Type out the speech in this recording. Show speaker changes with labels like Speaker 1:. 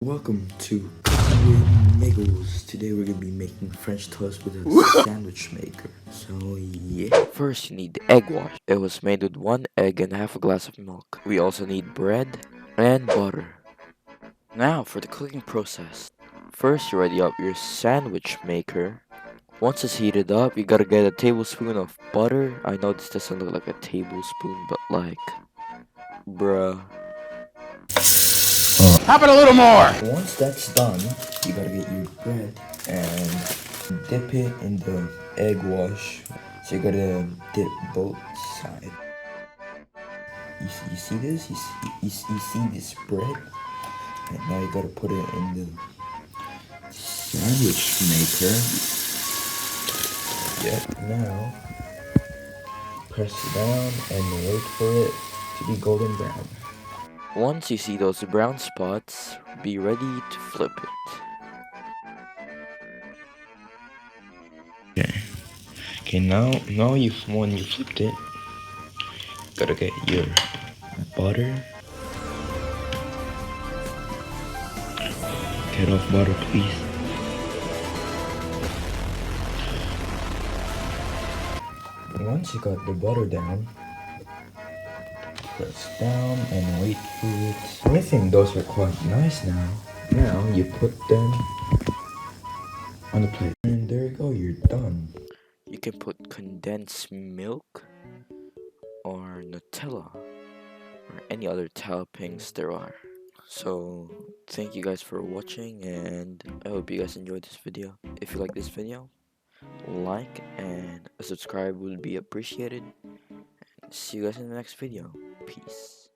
Speaker 1: Welcome to Mgglzsux. Today we're gonna be making French toast with a sandwich maker. So yeah. First you need the egg wash. It was made with 1 egg and half a glass of milk. We also need bread and butter. Now for the cooking process. First you ready up your sandwich maker. Once it's heated up, you gotta get a tablespoon of butter. I know this doesn't look like a tablespoon, but like, bruh.
Speaker 2: Pop it a little more!
Speaker 1: Once that's done, you gotta get your bread and dip it in the egg wash. So you gotta dip both sides. You see this? You see this bread? And now you gotta put it in the sandwich maker. Yep, now press it down and wait for it to be golden brown. Once you see those brown spots, be ready to flip it. Okay, now when you flipped it, gotta get your butter. Get off butter, please. Once you got the butter down, press down and wait for it. I think those are quite nice now. Now you put them on the plate. And there you go, you're done. You can put condensed milk or Nutella or any other toppings there are. So thank you guys for watching, and I hope you guys enjoyed this video. If you like this video, like and a subscribe would be appreciated. See you guys in the next video. Peace.